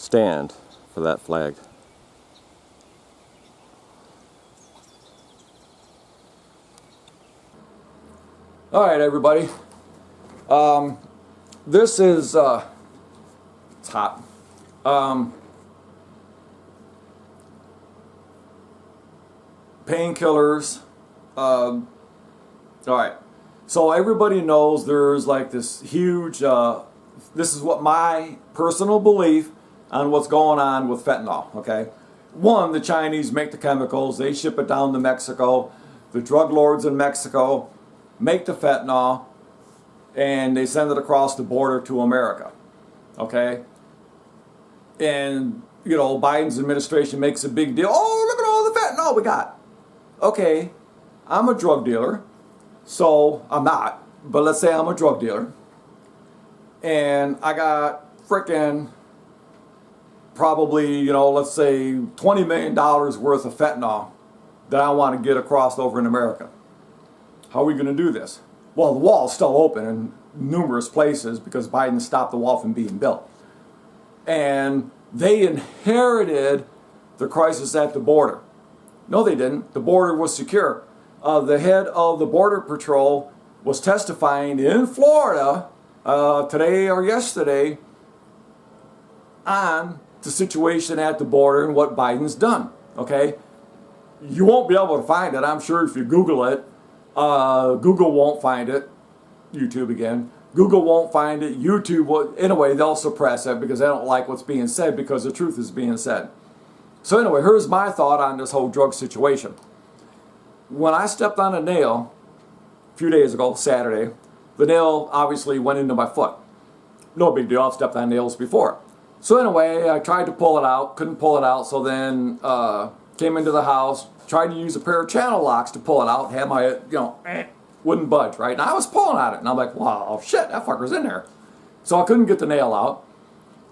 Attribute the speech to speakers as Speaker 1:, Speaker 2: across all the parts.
Speaker 1: stand for that flag.
Speaker 2: All right, everybody. This is it's hot. Painkillers. All right. So everybody knows there's like this huge. This is what my personal belief on what's going on with fentanyl. Okay. One, the Chinese make the chemicals. They ship it down to Mexico. The drug lords in Mexico make the fentanyl, and they send it across the border to America. Okay? And, you know, Biden's administration makes a big deal. Oh, look at all the fentanyl we got. Okay, I'm a drug dealer. So, I'm not, but let's say I'm a drug dealer. And I got frickin' probably, you know, let's say $20 million worth of fentanyl that I want to get across over in America. How are we going to do this? Well, the wall's still open in numerous places because Biden stopped the wall from being built. And they inherited the crisis at the border. No, they didn't. The border was secure. The head of the Border Patrol was testifying in Florida today or yesterday on the situation at the border and what Biden's done. Okay? You won't be able to find it, I'm sure, if you Google it. Google won't find it. YouTube again. Google won't find it. YouTube will. Anyway, they'll suppress it because they don't like what's being said because the truth is being said. So anyway, here's my thought on this whole drug situation. When I stepped on a nail a few days ago, Saturday, the nail obviously went into my foot. No big deal. I've stepped on nails before. So anyway, I tried to pull it out. Couldn't pull it out. So then came into the house. Tried to use a pair of channel locks to pull it out. Had my, wouldn't budge, right? And I was pulling at it. And I'm like, wow, shit, that fucker's in there. So I couldn't get the nail out.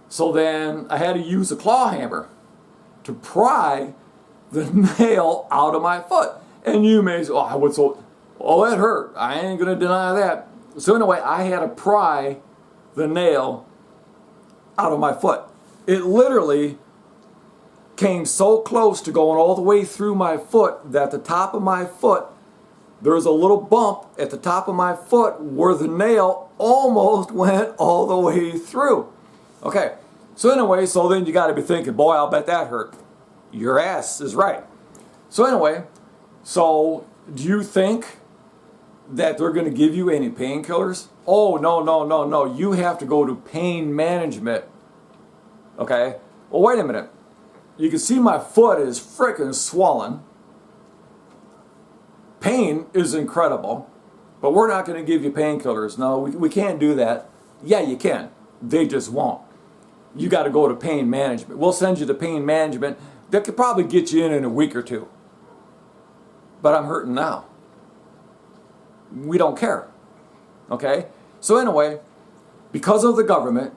Speaker 2: So then I had to use a claw hammer to pry the nail out of my foot. And you may say, oh, it hurt. I ain't going to deny that. So anyway, I had to pry the nail out of my foot. It literally came so close to going all the way through my foot that the top of my foot, there's a little bump at the top of my foot where the nail almost went all the way through. Okay, so anyway, so then you got to be thinking, boy, I'll bet that hurt. Your ass is right. So anyway, so do you think that they're going to give you any painkillers? Oh, no. You have to go to pain management. Okay, well, wait a minute. You can see my foot is freaking swollen. Pain is incredible, but we're not going to give you painkillers. No, we can't do that. Yeah, you can. They just won't. You got to go to pain management. We'll send you to pain management. That could probably get you in a week or two. But I'm hurting now. We don't care. Okay? So anyway, because of the government,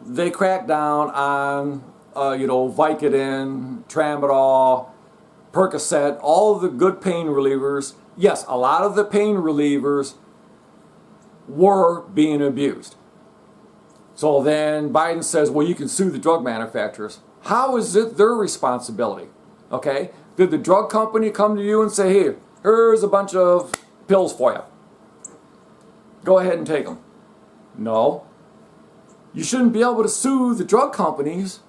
Speaker 2: they crack down on Vicodin, Tramadol, Percocet, all of the good pain relievers. Yes, a lot of the pain relievers were being abused. So then Biden says, well, you can sue the drug manufacturers. How is it their responsibility? Okay? Did the drug company come to you and say, hey, here's a bunch of pills for you. Go ahead and take them. No. You shouldn't be able to sue the drug companies.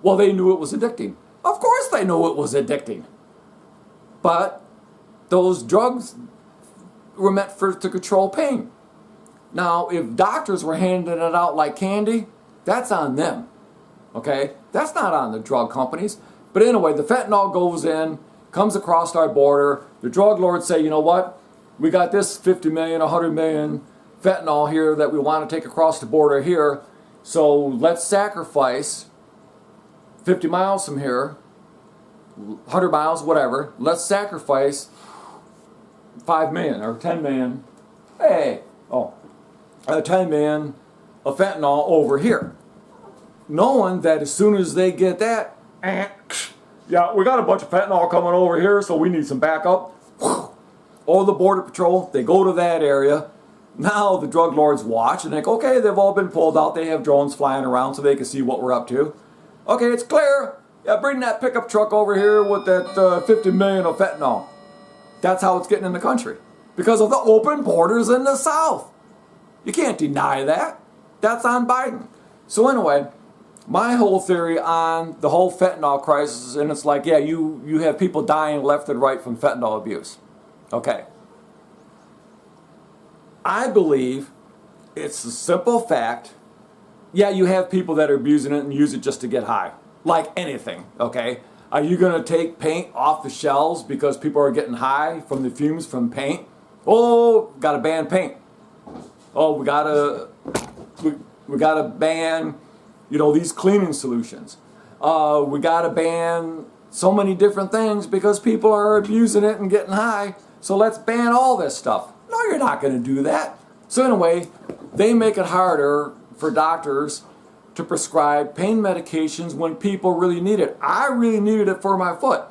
Speaker 2: Well, they knew it was addicting. Of course they knew it was addicting. But those drugs were meant to control pain. Now, if doctors were handing it out like candy, that's on them. Okay? That's not on the drug companies. But anyway, the fentanyl goes in, comes across our border. The drug lords say, you know what? We got this 50 million, 100 million fentanyl here that we want to take across the border here. So let's sacrifice 50 miles from here, 100 miles, whatever. Let's sacrifice 5 million or 10 million. 10 million of fentanyl over here. Knowing that as soon as they get that, yeah, we got a bunch of fentanyl coming over here, so we need some backup. All the Border Patrol, they go to that area. Now the drug lords watch and think, okay, they've all been pulled out. They have drones flying around so they can see what we're up to. Okay, it's clear. Yeah, bring that pickup truck over here with that 50 million of fentanyl. That's how it's getting in the country. Because of the open borders in the South. You can't deny that. That's on Biden. So anyway, my whole theory on the whole fentanyl crisis, and it's like, yeah, you have people dying left and right from fentanyl abuse. Okay. I believe it's a simple fact. Yeah, you have people that are abusing it and use it just to get high. Like anything, okay? Are you going to take paint off the shelves because people are getting high from the fumes from paint? Oh, got to ban paint. Oh, we got to ban, these cleaning solutions. We got to ban so many different things because people are abusing it and getting high. So let's ban all this stuff. No, you're not going to do that. So anyway, they make it harder for doctors to prescribe pain medications when people really need it. I really needed it for my foot.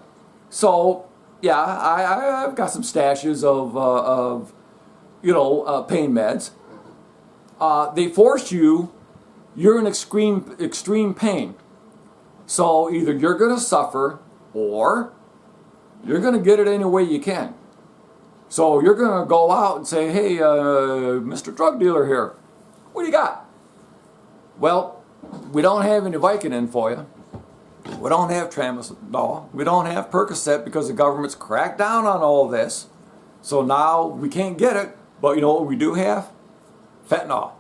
Speaker 2: So, yeah, I've got some stashes of pain meds. They force you're in extreme pain. So either you're going to suffer or you're going to get it any way you can. So you're going to go out and say, hey, Mr. Drug Dealer here, what do you got? Well, we don't have any Vicodin for you. We don't have Tramadol. We don't have Percocet because the government's cracked down on all this. So now we can't get it. But you know what we do have? Fentanyl.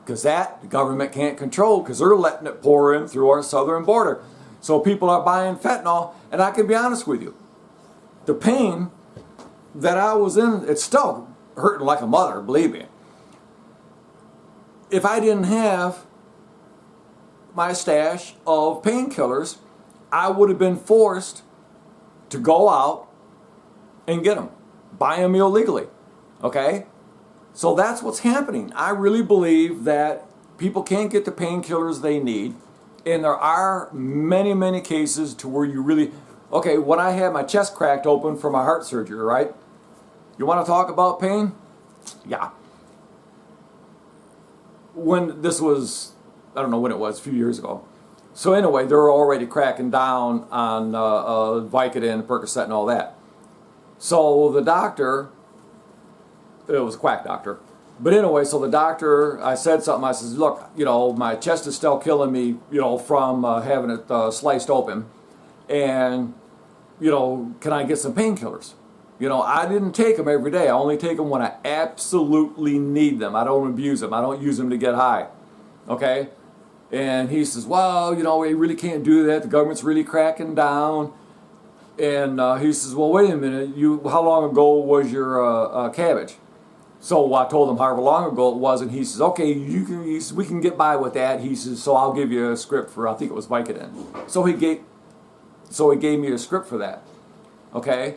Speaker 2: Because that the government can't control because they're letting it pour in through our southern border. So people are buying fentanyl. And I can be honest with you. The pain that I was in, it's still hurting like a mother, believe me. If I didn't have my stash of painkillers, I would have been forced to go out and get them, buy them illegally, okay? So that's what's happening. I really believe that people can't get the painkillers they need, and there are many, many cases to where you really, okay, when I had my chest cracked open for my heart surgery, right? You want to talk about pain? Yeah. When this was, I don't know when it was, a few years ago. So anyway, they were already cracking down on Vicodin, Percocet, and all that. So the doctor, it was a quack doctor. But anyway, so the doctor, I said something, I says, look, my chest is still killing me, from having it sliced open. And, can I get some painkillers? I didn't take them every day. I only take them when I absolutely need them. I don't abuse them. I don't use them to get high. Okay? And he says, well, we really can't do that. The government's really cracking down. And he says, well, wait a minute. How long ago was your cabbage? So I told him however long ago it was, and he says, okay, we can get by with that. He says, so I'll give you a script for, I think it was Vicodin. So he gave me a script for that. Okay?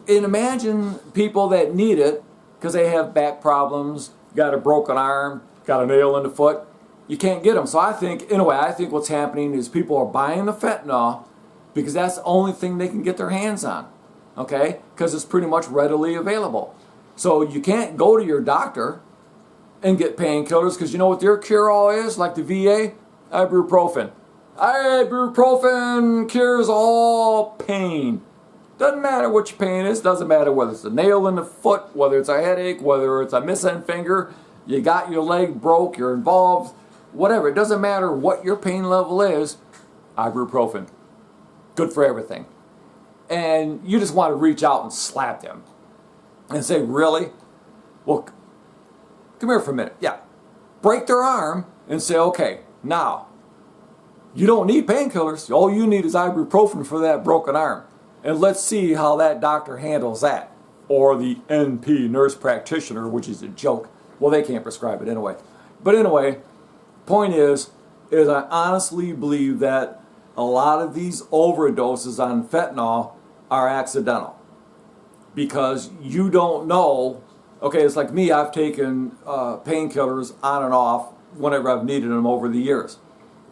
Speaker 2: And imagine people that need it because they have back problems, got a broken arm, got a nail in the foot. You can't get them. So I think what's happening is people are buying the fentanyl because that's the only thing they can get their hands on. Okay? Because it's pretty much readily available. So you can't go to your doctor and get painkillers because you know what their cure-all is? Like the VA? Ibuprofen. Ibuprofen cures all pain. Doesn't matter what your pain is. Doesn't matter whether it's a nail in the foot, whether it's a headache, whether it's a missing finger, you got your leg broke, you're involved, whatever. It doesn't matter what your pain level is. Ibuprofen. Good for everything. And you just want to reach out and slap them and say, really? Well, come here for a minute. Yeah. Break their arm and say, okay, now, you don't need painkillers. All you need is ibuprofen for that broken arm. And let's see how that doctor handles that. Or the NP, nurse practitioner, which is a joke. Well, they can't prescribe it anyway. But anyway, point is I honestly believe that a lot of these overdoses on fentanyl are accidental. Because you don't know, okay, it's like me, I've taken painkillers on and off whenever I've needed them over the years.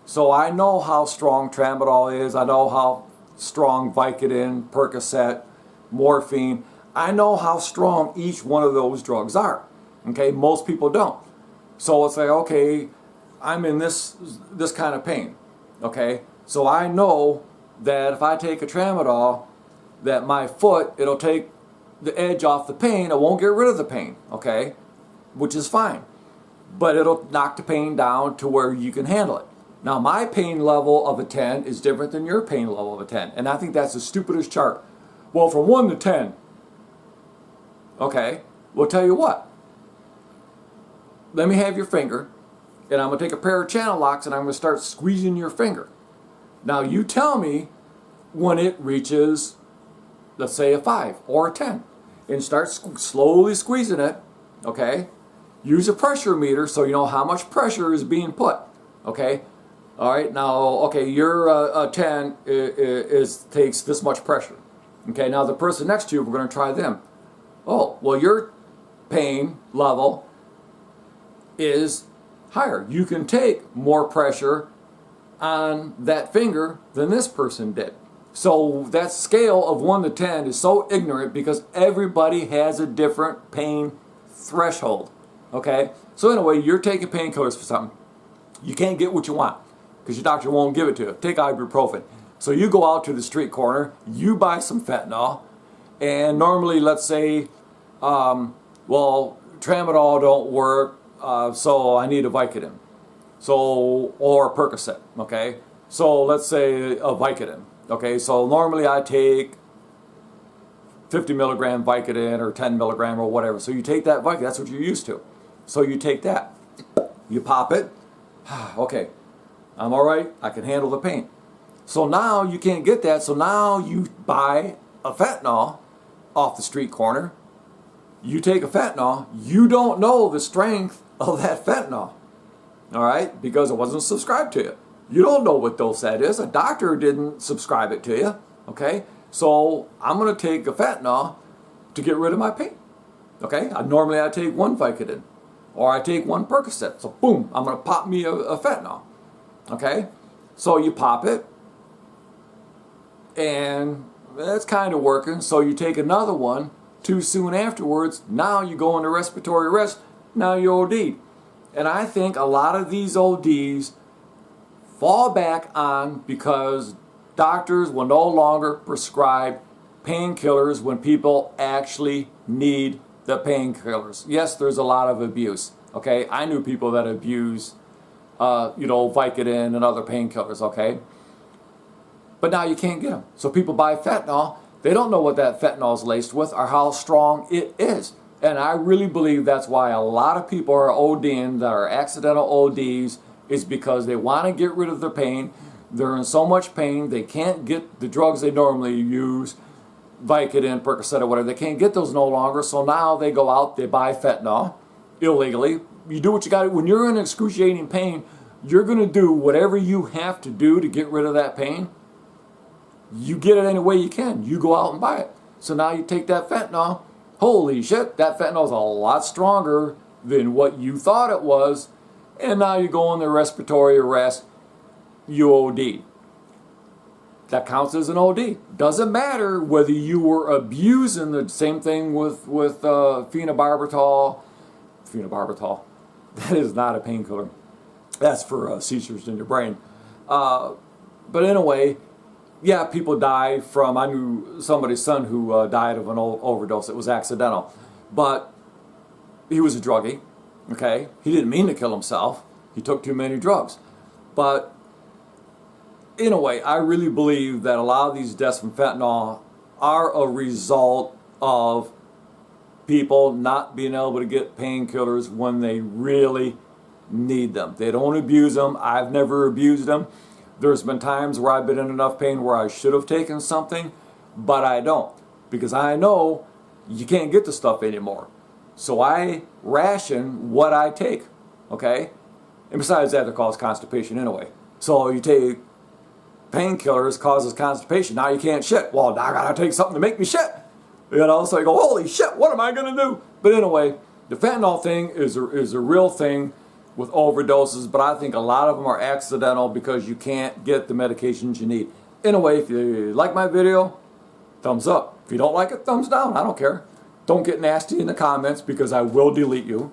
Speaker 2: So I know how strong Tramadol is, I know how strong Vicodin, Percocet, morphine. I know how strong each one of those drugs are. Okay, most people don't. So it's like, okay, I'm in this kind of pain. Okay, so I know that if I take a tramadol, that my foot, it'll take the edge off the pain. It won't get rid of the pain. Okay, which is fine, but it'll knock the pain down to where you can handle it. Now, my pain level of a 10 is different than your pain level of a 10, and I think that's the stupidest chart. Well, from 1 to 10. Okay, well, tell you what. Let me have your finger, and I'm going to take a pair of channel locks and I'm going to start squeezing your finger. Now, you tell me when it reaches, let's say, a 5 or a 10, and start slowly squeezing it. Okay, use a pressure meter so you know how much pressure is being put. Okay, all right, now, okay, your a 10 takes this much pressure. Okay, now the person next to you, we're going to try them. Oh, well, your pain level is higher. You can take more pressure on that finger than this person did. So that scale of 1 to 10 is so ignorant because everybody has a different pain threshold. Okay? So anyway, you're taking painkillers for something. You can't get what you want because your doctor won't give it to you. Take ibuprofen. So you go out to the street corner, you buy some fentanyl, and normally, let's say, well, tramadol don't work, so I need a Vicodin. So, or Percocet, okay? So let's say a Vicodin, okay? So normally I take 50 milligram Vicodin or 10 milligram or whatever. So you take that Vicodin, that's what you're used to. So you take that, you pop it, okay, I'm all right, I can handle the pain. So now you can't get that, so now you buy a fentanyl off the street corner. You take a fentanyl, you don't know the strength of that fentanyl, all right, because it wasn't subscribed to you. You don't know what dose that is. A doctor didn't subscribe it to you, okay? So I'm going to take a fentanyl to get rid of my pain, okay? Normally I take 1 Vicodin or I take 1 Percocet. So boom, I'm going to pop me a fentanyl, okay? So you pop it, and that's kind of working. So you take another one too soon afterwards. Now you go into respiratory arrest. Now you're OD'd. And I think a lot of these ODs fall back on because doctors will no longer prescribe painkillers when people actually need the painkillers. Yes, there's a lot of abuse. Okay, I knew people that abuse, Vicodin and other painkillers. Okay. But now you can't get them. So people buy fentanyl. They don't know what that fentanyl is laced with or how strong it is. And I really believe that's why a lot of people are ODing that are accidental ODs is because they want to get rid of their pain. They're in so much pain, they can't get the drugs they normally use, Vicodin, Percocet, or whatever. They can't get those no longer. So now they go out, they buy fentanyl illegally. You do what you got to. When you're in excruciating pain, you're going to do whatever you have to do to get rid of that pain. You get it any way you can. You go out and buy it. So now you take that fentanyl. Holy shit, that fentanyl is a lot stronger than what you thought it was. And now you go into respiratory arrest. You OD. That counts as an OD. Doesn't matter whether you were abusing the same thing with phenobarbital. Phenobarbital. That is not a painkiller. That's for seizures in your brain. But anyway, yeah, people die from, I knew somebody's son who died of an overdose. It was accidental. But he was a druggie, okay? He didn't mean to kill himself. He took too many drugs. But in a way, I really believe that a lot of these deaths from fentanyl are a result of people not being able to get painkillers when they really need them. They don't abuse them. I've never abused them. There's been times where I've been in enough pain where I should have taken something, but I don't. Because I know you can't get the stuff anymore. So I ration what I take, okay? And besides that, it causes constipation anyway. So you take painkillers, causes constipation. Now you can't shit. Well, now I gotta take something to make me shit. So you go, holy shit, what am I gonna do? But anyway, the fentanyl thing is a real thing with overdoses, but I think a lot of them are accidental because you can't get the medications you need. Anyway, if you like my video, thumbs up. If If you don't like it, thumbs down. I don't care. Don't get nasty in the comments because I will delete you.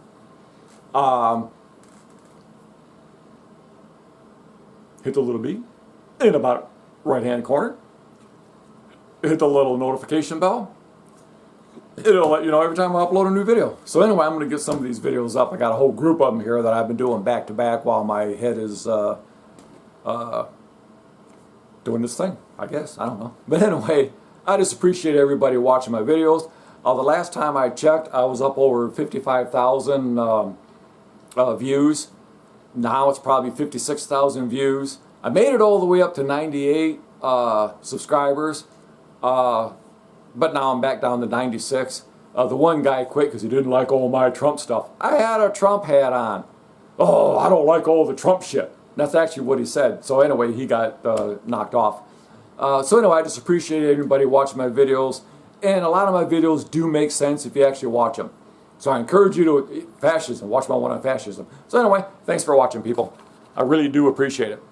Speaker 2: Hit the little B in the bottom right-hand corner. Hit the little notification bell. It'll let you know every time I upload a new video. So anyway, I'm going to get some of these videos up. I got a whole group of them here that I've been doing back to back while my head is doing this thing, I guess. I don't know. But anyway, I just appreciate everybody watching my videos. The last time I checked, I was up over 55,000 views. Now it's probably 56,000 views. I made it all the way up to 98 subscribers. But now I'm back down to 96. The one guy quit because he didn't like all my Trump stuff. I had a Trump hat on. Oh, I don't like all the Trump shit. That's actually what he said. So anyway, he got knocked off. So anyway, I just appreciate everybody watching my videos. And a lot of my videos do make sense if you actually watch them. So I encourage you to, fascism, watch my one on fascism. So anyway, thanks for watching, people. I really do appreciate it.